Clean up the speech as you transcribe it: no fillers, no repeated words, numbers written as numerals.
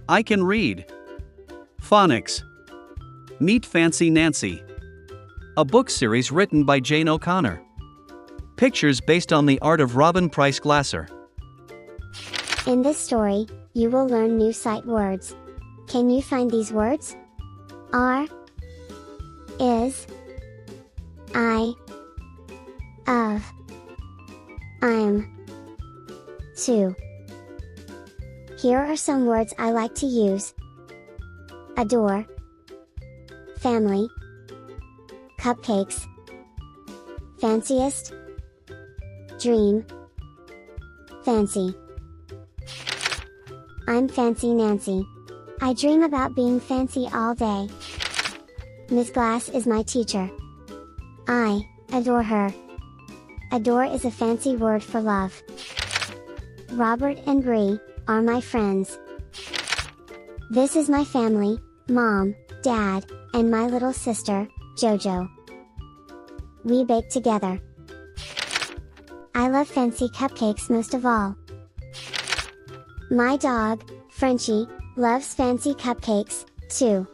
I can read. Phonics. Meet Fancy Nancy. A book series written by Jane O'Connor. Pictures based on the art of Robin Price Glasser. In this story, you will learn new sight words. Can you find these words? Are, is, I, of, I'm, to. Here are some words I like to use: adore, family, cupcakes, fanciest, dream, fancy. I'm Fancy Nancy. I dream about being fancy all day. Miss Glass is my teacher. I adore her. Adore is a fancy word for love. Robert and Bree are my friends. This is my family: Mom, Dad, and my little sister, Jojo. We bake together. I love fancy cupcakes most of all. My dog, Frenchie, loves fancy cupcakes, too.